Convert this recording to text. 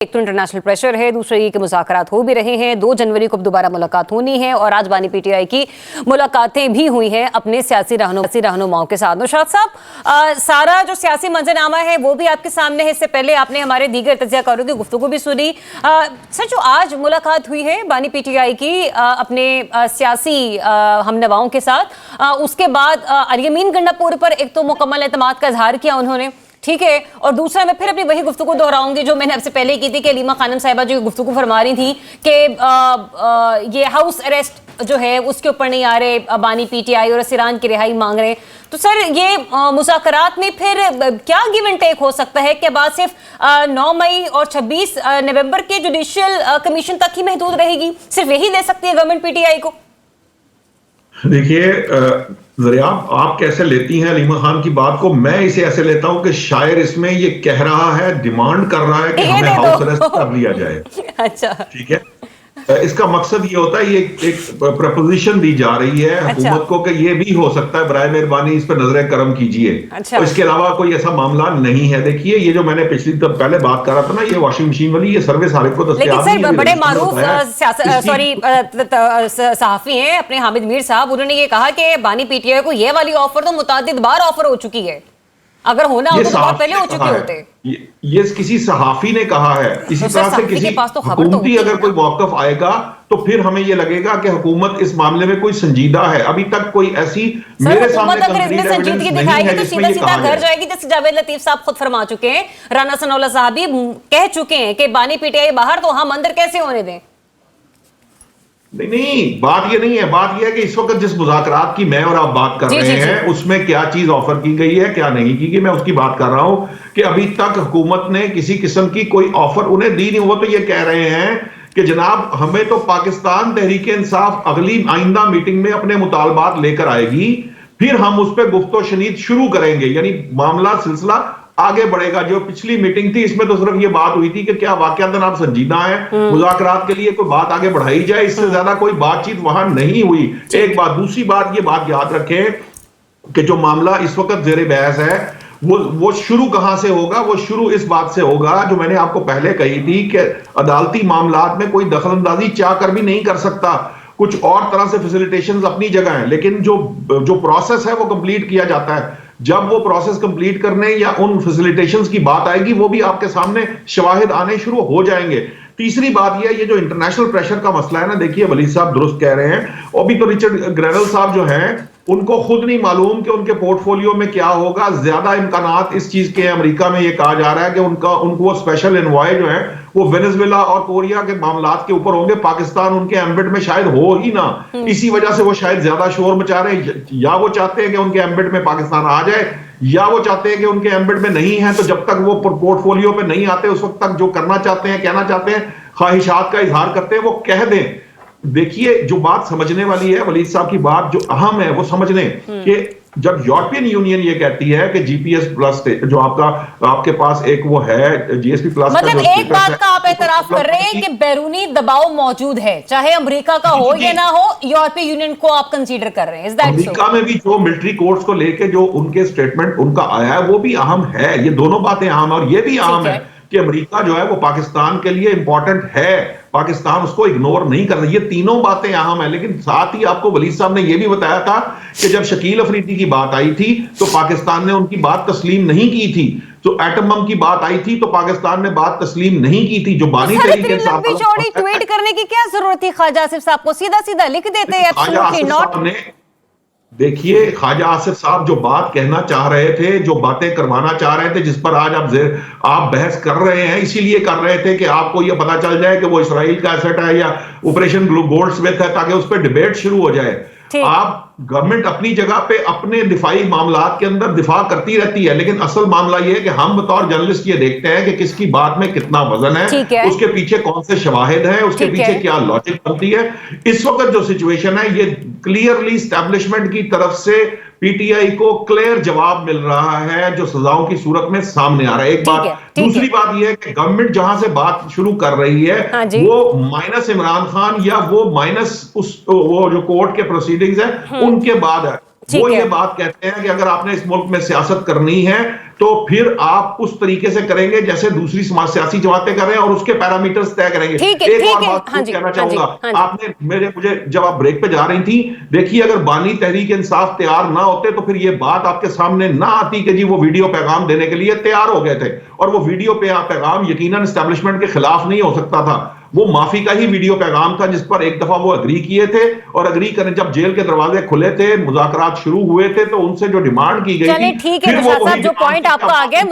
एक तो international pressure है, दूसरे ये कि मुज़ाकरात हो भी रहे हैं। 2 जनवरी को दोबारा मुलाकात होनी है और आज बानी पीटीआई की मुलाकातें भी हुई हैं अपने सियासी रहनुमाओं के साथ। नौशाद साहब, सारा जो सियासी मंजरनामा है वो भी आपके सामने है। इससे पहले आपने हमारे दीगर तज्ज़ियाकारों की गुफ्तगू भी सुनी। सर, जो आज मुलाकात हुई है बानी पीटीआई की अपने सियासी हमनवाओं के साथ, उसके बाद अल-यमीन गंडापुर पर एक तो मुकम्मल एतमाद का इजहार किया उन्होंने, ठीक है, और दूसरा मैं फिर अपनी वही गुफ्तगू दोहराऊंगी जो मैंने आपसे पहले की थी कि अलीमा खानम साहिबा जो गुफ्तगू फरमा रही थी कि ये हाउस अरेस्ट जो है उसके ऊपर नहीं आ रहे बानी पीटीआई और असीरान की रिहाई मांग रहे हैं। तो सर, ये मुज़ाकरात में फिर क्या गिव एंड टेक हो सकता है कि बात सिर्फ 9 मई और 26 नवंबर के जुडिशियल कमीशन तक ही महदूद रहेगी? सिर्फ यही दे सकती है गवर्नमेंट पीटीआई को? देखिए, जरिया आप कैसे लेती हैं अलीमा खान की बात को, मैं इसे ऐसे लेता हूं कि शायर इसमें ये कह रहा है, डिमांड कर रहा है कि हमें हाउस अरेस्ट कर लिया जाए। अच्छा, ठीक है, इसका मकसद ये होता है, ये एक प्रपोजिशन दी जा रही है हुकूमत को कि ये भी हो सकता है, बराए मेहरबानी इस पर नजर करम कीजिए। तो इसके अलावा कोई ऐसा मामला नहीं है। देखिए, ये जो मैंने पिछली पहले बात कर रहा था ना, ये वॉशिंग मशीन वाली, ये सर्विस हर एक को दस्तयाब है। लेकिन सर, बड़े मारूफ सहाफी हैं अपने हामिद मीर साहब, उन्होंने ये कहा कि बानी पीटीआई को ये वाली ऑफर तो मुतादिद बार ऑफर हो चुकी है, अगर होना होता तो बहुत पहले हो चुके होते। ये किसी सहाफी ने कहा है। इसी तरह से किसी हुकूमती अगर कोई मौकफ आएगा तो फिर हमें ये लगेगा कि हुकूमत इस मामले में कोई संजीदा है। अभी तक कोई ऐसी मेरे सामने अगर इसमें संजीदगी दिखाएगी तो सीधा सीधा घर जाएगी, जैसे जावेद लतीफ साहब खुद फरमा चुके हैं, राना सनाउल्लाह साहब भी कह चुके हैं कि बानी पीटीआई बाहर तो हम अंदर कैसे होने दें। नहीं, बात ये नहीं है। बात ये है कि इस वक्त जिस मुज़ाकरात की मैं और आप बात कर रहे हैं उसमें क्या चीज ऑफर की गई है, क्या नहीं की गई, मैं उसकी बात कर रहा हूं कि अभी तक हुकूमत ने किसी किस्म की कोई ऑफर उन्हें दी नहीं। वो तो ये कह रहे हैं कि जनाब हमें तो पाकिस्तान तहरीक इंसाफ अगली आइंदा मीटिंग में अपने मुतालबात लेकर आएगी, फिर हम उस पर गुफ्तो शनीद शुरू करेंगे, यानी मामला सिलसिला आगे बढ़ेगा। जो पिछली मीटिंग थी इसमें तो सिर्फ ये बात हुई थी कि क्या वाकयातन आप संजीदा हैं, मुज़ाकरात के लिए कोई बात आगे बढ़ाई जाए, इससे ज्यादा कोई बातचीत वहां नहीं हुई। एक बात। दूसरी बात, ये बात याद रखें कि जो मामला इस वक्त जेर बहस है वो शुरू कहां से होगा? वो शुरू इस बात से होगा जो मैंने आपको पहले कही थी कि अदालती मामलात में कोई दखलंदाजी चाह कर भी नहीं कर सकता। कुछ और तरह से फैसिलिटेशंस अपनी जगह हैं, लेकिन जो प्रोसेस है वो कंप्लीट किया जाता है। जब वो प्रोसेस कंप्लीट करने या उन फैसिलिटेशंस की बात आएगी वो भी आपके सामने शवाहिद आने शुरू हो जाएंगे। तीसरी बात यह, ये जो इंटरनेशनल प्रेशर का मसला है ना, देखिए वलीद साहब दुरुस्त कह रहे हैं, और भी तो रिचर्ड ग्रेनल साहब जो हैं उनको खुद नहीं मालूम कि उनके पोर्टफोलियो में क्या होगा। ज्यादा इम्कानात इस चीज के अमेरिका में ये कहा जा रहा है कि उनको वो स्पेशल एनवॉय जो है वो वेनेजुएला और कोरिया के मामलात के ऊपर होंगे। पाकिस्तान उनके एम्बेड में शायद हो ही ना, इसी वजह से वो शायद ज्यादा शोर मचा रहे हैं। या वो चाहते हैं कि उनके एम्बेड में पाकिस्तान आ जाए, या वो चाहते हैं कि उनके एम्बेड में नहीं है, तो जब तक वो पोर्टफोलियो पे नहीं आते उस वक्त तक जो करना चाहते हैं, कहना चाहते हैं, ख्वाहिशात का इजहार करते हैं, वो कह दें। देखिए, जो बात समझने वाली है, वलीद साहब की बात जो अहम है वो समझ लें कि जब यूरोपियन यूनियन ये कहती है कि जीपीएस प्लस जो आपके पास एक वो है जीएसपी प्लस, मतलब एक बात का आप एतराफ कर रहे हैं कि बैरूनी दबाव मौजूद है, चाहे अमेरिका का हो या ना हो, यूरोपीय यूनियन को आप कंसीडर कर रहे हैं? अमेरिका में भी जो मिलिट्री कोर्ट्स को लेके जो उनके स्टेटमेंट उनका आया है वो भी अहम है। ये दोनों बातें अहम है, और ये भी अहम है कि अमेरिका जो है वो पाकिस्तान के लिए इंपॉर्टेंट है, पाकिस्तान उसको इग्नोर नहीं कर रहा। ये तीनों बातें अहम है। लेकिन साथ ही आपको वलीद साहब ने यह भी बताया था कि जब शकील अफरीदी की बात आई थी तो पाकिस्तान ने उनकी बात तस्लीम नहीं की थी। तो एटम बम की बात आई थी तो पाकिस्तान ने बात तस्लीम नहीं की थी। जो बानी तरीके से ट्वीट करने की क्या जरूरत थी? ख्वाजा आसिफ साहब को सीधा सीधा लिख देते हैं एब्सोल्युटली नॉट। देखिए, ख्वाजा आसिफ साहब जो बात कहना चाह रहे थे, जो बातें करवाना चाह रहे थे, जिस पर आज आप बहस कर रहे हैं, इसीलिए कर रहे थे कि आपको यह पता चल जाए कि वो इसराइल का एसेट है या ऑपरेशन गोल्डस्मिथ है, ताकि उस पर डिबेट शुरू हो जाए। आप गवर्नमेंट अपनी जगह पे अपने दिफाई मामलात के अंदर दिफा करती रहती है, लेकिन असल मामला यह है कि हम बतौर जर्नलिस्ट ये देखते हैं कि किसकी बात में कितना वजन है, उसके पीछे कौन से शवाहिद हैं, उसके पीछे क्या लॉजिक बनती है। इस वक्त जो सिचुएशन है ये क्लियरली एस्टैब्लिशमेंट की तरफ से पीटीआई को क्लियर जवाब मिल रहा है जो सजाओं की सूरत में सामने आ रहा है। एक बात। दूसरी बात यह है कि गवर्नमेंट जहां से बात शुरू कर रही है वो माइनस इमरान खान या वो माइनस वो जो कोर्ट के प्रोसीडिंग्स है उनके बाद है। वो ये बात कहते हैं कि अगर आपने इस मुल्क में सियासत करनी है तो फिर आप उस तरीके से करेंगे जैसे दूसरी सियासी जमातें कर रहे हैं और उसके पैरामीटर्स तय करेंगे। एक और बात कहना चाहूंगा, आपने मुझे जब आप ब्रेक पे जा रही थी, देखिए अगर बानी तहरीक इंसाफ तैयार ना होते तो फिर ये बात आपके सामने ना आती कि जी वो वीडियो पैगाम देने के लिए तैयार हो गए थे, और वो वीडियो पैगाम यकीनन एस्टेब्लिशमेंट के खिलाफ नहीं हो सकता था, वो माफी का ही वीडियो पैगाम था जिस पर एक दफा वो अग्री किए थे, और अग्री करने जब जेल के दरवाजे खुले थे, मुज़ाकरात शुरू हुए थे, तो उनसे जो डिमांड की गई थी, चलिए ठीक है, फिर वो निशात साहब, जो पॉइंट आपका आ गया